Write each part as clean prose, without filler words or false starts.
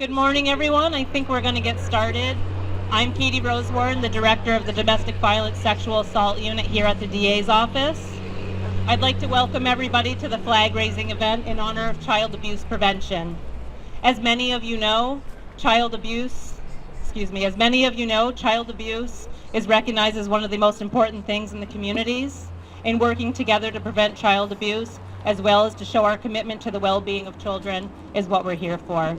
Good morning, everyone. I think we're going to get started. I'm Katie Rosewarren, the Director of the Domestic Violence Sexual Assault Unit here at the DA's office. I'd like to welcome everybody to the flag-raising event in honor of child abuse prevention. As many of you know, child abuse is recognized as one of the most important things in the communities. In working together to prevent child abuse, as well as to show our commitment to the well-being of children, is what we're here for.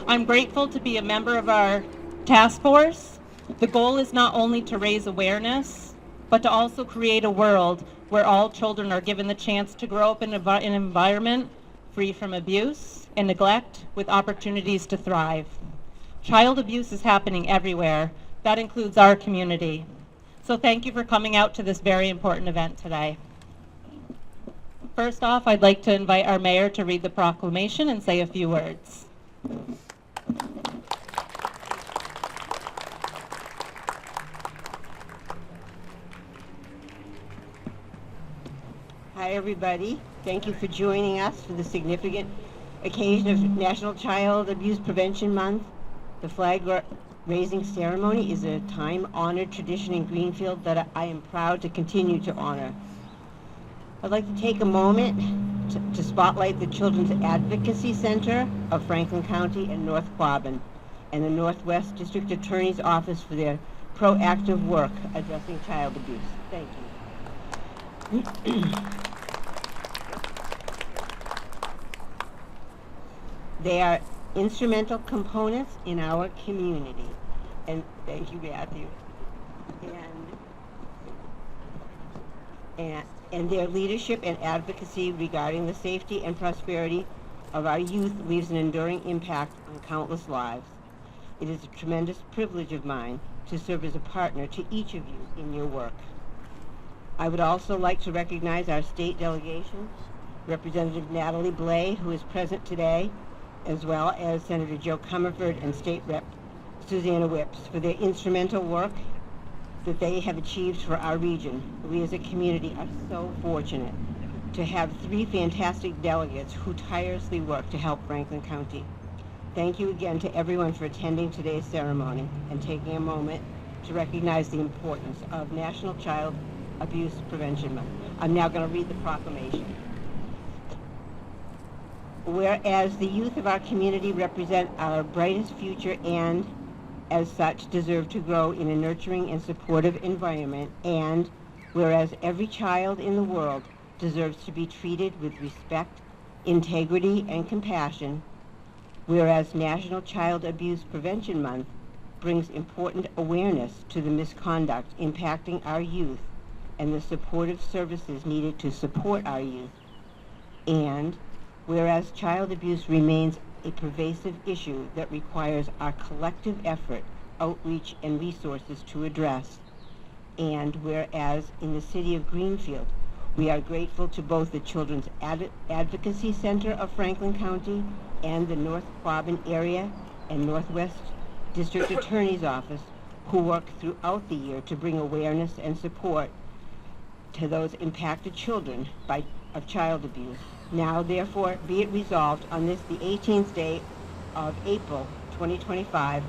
I'm grateful to be a member of our task force. The goal is not only to raise awareness, but to also create a world where all children are given the chance to grow up in an environment free from abuse and neglect, with opportunities to thrive. Child abuse is happening everywhere. That includes our community. So thank you for coming out to this very important event today. First off, I'd like to invite our mayor to read the proclamation and say a few words. Hi, everybody. Thank you for joining us for the significant occasion of National Child Abuse Prevention Month. The flag-raising ceremony is a time-honored tradition in Greenfield that I am proud to continue to honor. I'd like to take a moment to spotlight the Children's Advocacy Center of Franklin County and North Quabbin and the Northwest District Attorney's Office for their proactive work addressing child abuse. Thank you. They are instrumental components in our community. And thank you, Matthew. And their leadership and advocacy regarding the safety and prosperity of our youth leaves an enduring impact on countless lives. It is a tremendous privilege of mine to serve as a partner to each of you in your work. I would also like to recognize our state delegation, Representative Natalie Blais, who is present today, as well as Senator Joe Comerford and State Rep Susanna Whips, for their instrumental work that they have achieved for our region. We as a community are so fortunate to have three fantastic delegates who tirelessly work to help Franklin County. Thank you again to everyone for attending today's ceremony and taking a moment to recognize the importance of National Child Abuse Prevention Month. I'm now going to read the proclamation. Whereas the youth of our community represent our brightest future and, as such, deserve to grow in a nurturing and supportive environment, and whereas every child in the world deserves to be treated with respect, integrity, and compassion, whereas National Child Abuse Prevention Month brings important awareness to the misconduct impacting our youth and the supportive services needed to support our youth, and whereas child abuse remains a pervasive issue that requires our collective effort, outreach, and resources to address. And whereas in the city of Greenfield, we are grateful to both the Children's Advocacy Center of Franklin County and the North Quabbin Area and Northwest District Attorney's Office, who work throughout the year to bring awareness and support to those impacted children of child abuse. Now, therefore, be it resolved on this, the 18th day of April 2025,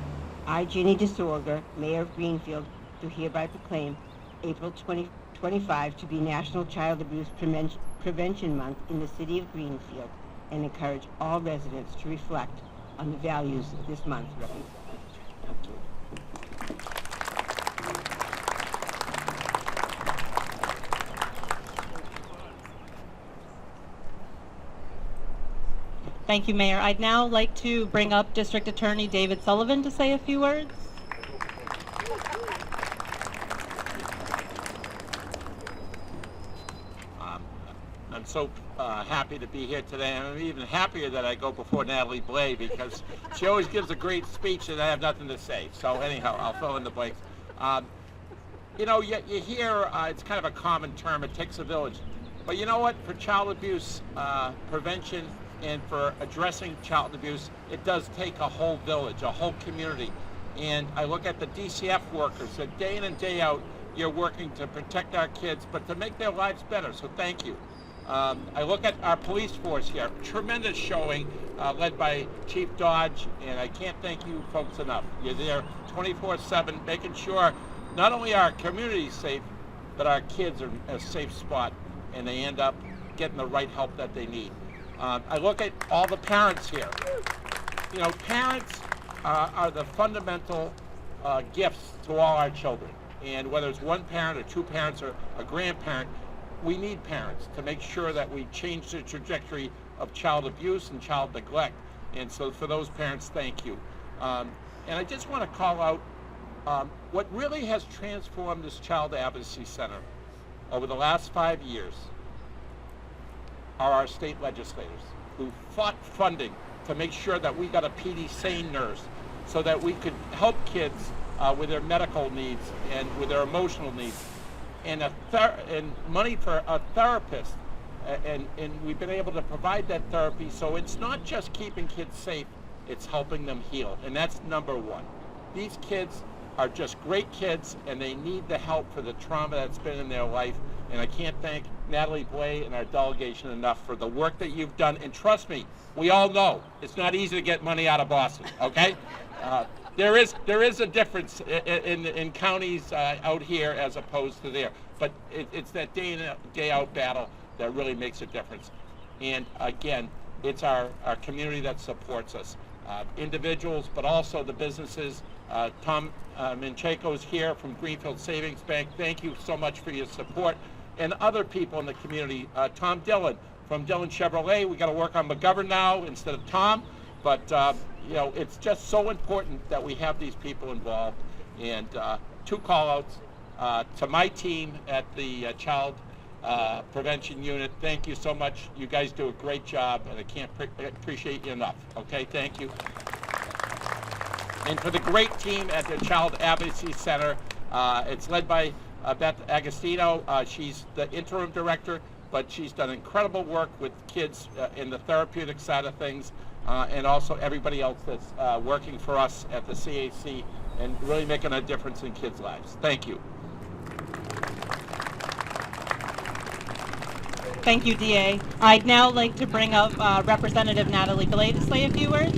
I, Ginny DeSorger, Mayor of Greenfield, do hereby proclaim April 2025 to be National Child Abuse Prevention Month in the city of Greenfield, and encourage all residents to reflect on the values this month represents. Thank you. Thank you, Mayor. I'd now like to bring up District Attorney David Sullivan to say a few words. I'm so happy to be here today. I'm even happier that I go before Natalie Blais because she always gives a great speech and I have nothing to say. So anyhow, I'll fill in the blanks. You know, you hear it's kind of a common term, it takes a village. But you know what? For child abuse prevention and for addressing child abuse, it does take a whole village, a whole community. And I look at the DCF workers that day in and day out, you're working to protect our kids, but to make their lives better. So thank you. I look at our police force here, tremendous showing, led by Chief Dodge, and I can't thank you folks enough. You're there 24/7, making sure not only our community is safe, but our kids are in a safe spot, and they end up getting the right help that they need. I look at all the parents here. You know, parents are the fundamental gifts to all our children. And whether it's one parent or two parents or a grandparent, we need parents to make sure that we change the trajectory of child abuse and child neglect. And so for those parents, thank you. And I just want to call out what really has transformed this Child Advocacy Center over the last 5 years are our state legislators who fought funding to make sure that we got a PD SANE nurse so that we could help kids with their medical needs and with their emotional needs, and and money for a therapist, and we've been able to provide that therapy. So it's not just keeping kids safe, it's helping them heal, and that's number one. These kids are just great kids, and they need the help for the trauma that's been in their life. And I can't thank Natalie Blay and our delegation enough for the work that you've done. And trust me, we all know it's not easy to get money out of Boston, okay? There is a difference in counties out here as opposed to there. But it's that day in, day out battle that really makes a difference. And again, it's our community that supports us. Individuals, but also the businesses. Tom Mancheco's here from Greenfield Savings Bank. Thank you so much for your support. And other people in the community. Tom Dillon from Dillon Chevrolet. We got to work on McGovern now instead of Tom. But you know, it's just so important that we have these people involved. And two call-outs to my team at the Child Prevention Unit. Thank you so much. You guys do a great job, and I can't appreciate you enough. Okay, thank you. And for the great team at the Child Advocacy Center, it's led by Beth Agostino. She's the interim director, but she's done incredible work with kids in the therapeutic side of things, and also everybody else that's working for us at the CAC and really making a difference in kids' lives. Thank you. Thank you, DA. I'd now like to bring up Representative Natalie Blay to say a few words.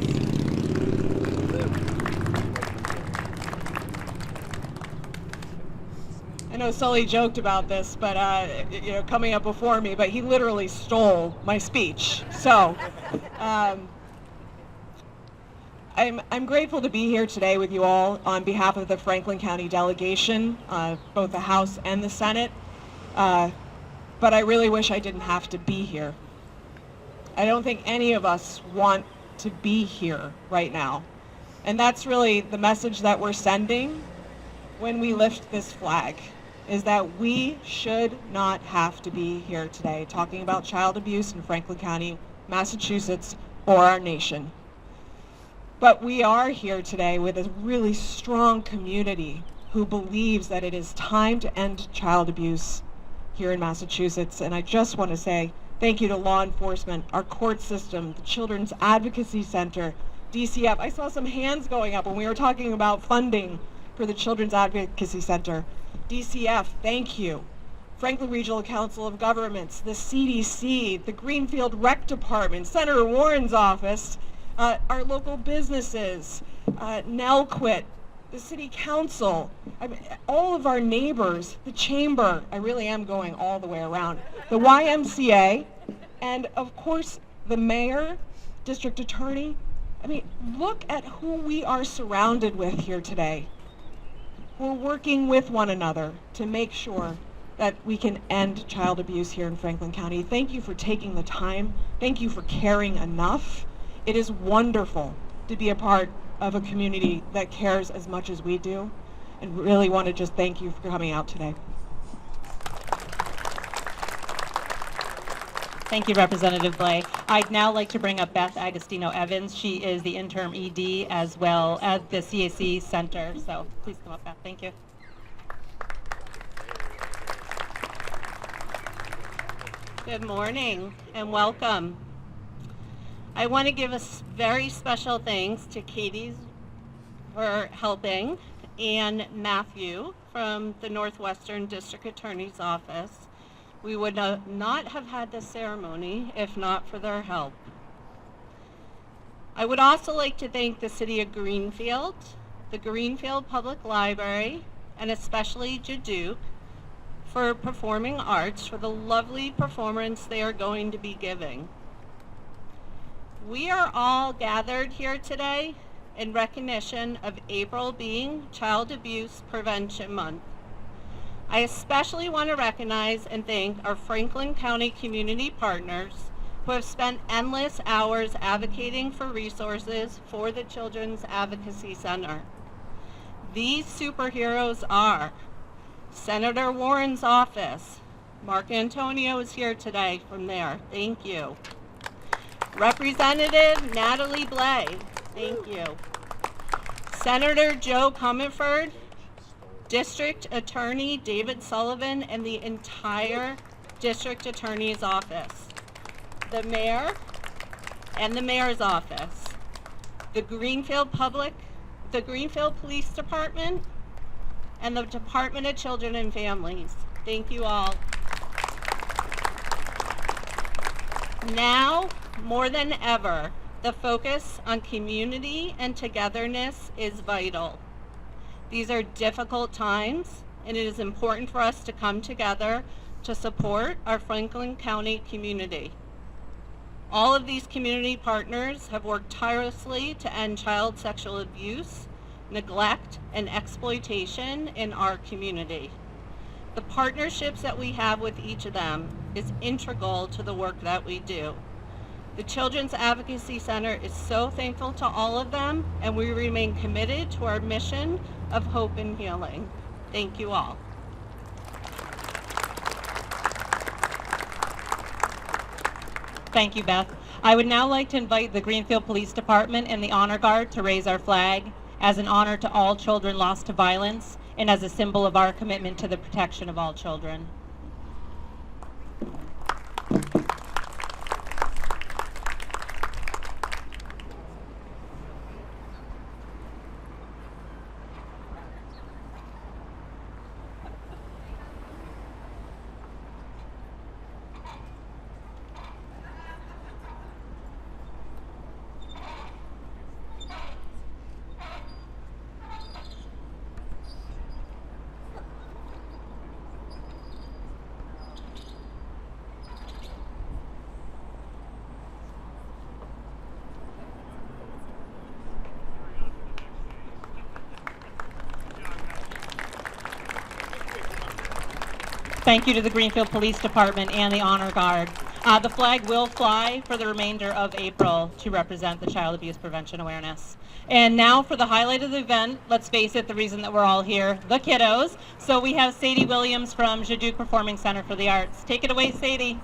I know Sully joked about this, but you know, coming up before me, but he literally stole my speech. So I'm grateful to be here today with you all on behalf of the Franklin County delegation, both the House and the Senate. But I really wish I didn't have to be here. I don't think any of us want to be here right now. And that's really the message that we're sending when we lift this flag, is that we should not have to be here today talking about child abuse in Franklin County, Massachusetts, or our nation. But we are here today with a really strong community who believes that it is time to end child abuse here in Massachusetts. And I just want to say thank you to law enforcement, our court system, the Children's Advocacy Center, DCF. I saw some hands going up when we were talking about funding for the Children's Advocacy Center. DCF, thank you. Franklin Regional Council of Governments, the CDC, the Greenfield Rec Department, Senator Warren's office, our local businesses, NELQUIT, the City Council, all of our neighbors, the Chamber, I really am going all the way around, the YMCA, and of course the Mayor, District Attorney. I mean, look at who we are surrounded with here today. We're working with one another to make sure that we can end child abuse here in Franklin County. Thank you for taking the time. Thank you for caring enough. It is wonderful to be a part of a community that cares as much as we do, and really want to just thank you for coming out today. Thank you, Representative Blay. I'd now like to bring up Beth Agostino Evans. She is the interim ED as well as the CAC Center. So please come up, Beth. Thank you. Good morning and welcome. I want to give a very special thanks to Katie's for helping, and Matthew from the Northwestern District Attorney's Office, We would not have had this ceremony if not for their help. I would also like to thank the City of Greenfield, the Greenfield Public Library, and especially Jaydon for performing arts for the lovely performance they are going to be giving. We are all gathered here today in recognition of April being Child Abuse Prevention Month. I especially want to recognize and thank our Franklin County community partners who have spent endless hours advocating for resources for the Children's Advocacy Center. These superheroes are Senator Warren's office. Mark Antonio is here today from there. Thank you. Representative Natalie Blais. Thank you. Senator Joe Comerford, District Attorney David Sullivan, and the entire District Attorney's office. The Mayor and the Mayor's office. The Greenfield Police Department, and the Department of Children and Families. Thank you all. Now, more than ever, the focus on community and togetherness is vital. These are difficult times, and it is important for us to come together to support our Franklin County community. All of these community partners have worked tirelessly to end child sexual abuse, neglect, and exploitation in our community. The partnerships that we have with each of them is integral to the work that we do. The Children's Advocacy Center is so thankful to all of them, and we remain committed to our mission of hope and healing. Thank you all. Thank you, Beth. I would now like to invite the Greenfield Police Department and the Honor Guard to raise our flag as an honor to all children lost to violence and as a symbol of our commitment to the protection of all children. Thank you to the Greenfield Police Department and the Honor Guard. The flag will fly for the remainder of April to represent the child abuse prevention awareness. And now for the highlight of the event, let's face it, the reason that we're all here, the kiddos. So we have Sadie Williams from Jaydon Performing Center for the Arts. Take it away, Sadie.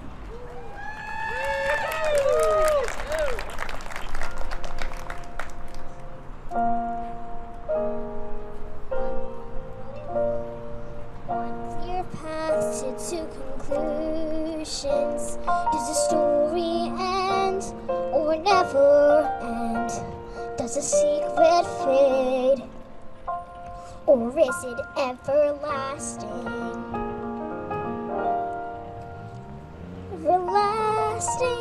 To conclusions, does the story end or never end? Does a secret fade or is it everlasting? Everlasting.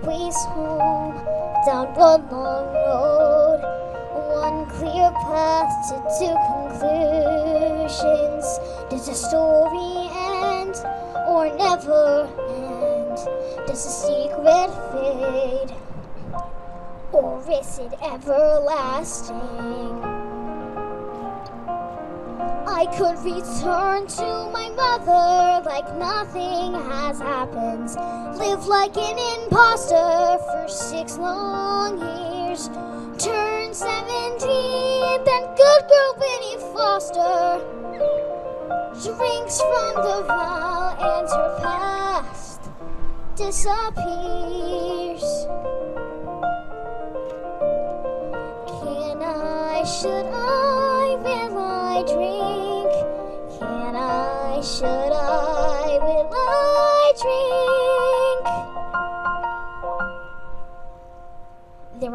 Ways home down one long road, one clear path to two conclusions. Does the story end or never end? Does the secret fade or is it everlasting? I could return to my mother like nothing has happened. Live like an imposter for 6 long years. Turn 17, then good girl Benny Foster drinks from the vial and her past disappears. Can I, should I, will I drink? Can I, should I, will I drink?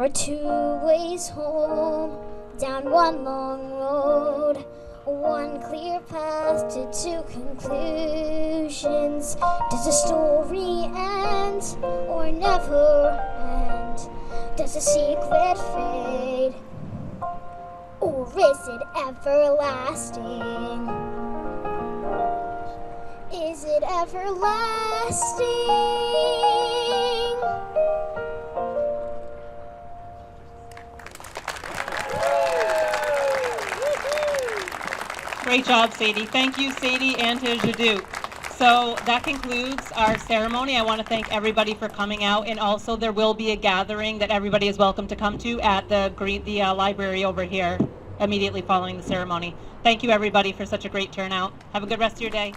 are two ways home, down one long road, one clear path to two conclusions. Does the story end or never end? Does the secret fade or is it everlasting? Is it everlasting? Great job, Sadie. Thank you, Sadie, and to Jaydon. So that concludes our ceremony. I want to thank everybody for coming out, and also there will be a gathering that everybody is welcome to come to at the library over here immediately following the ceremony. Thank you, everybody, for such a great turnout. Have a good rest of your day.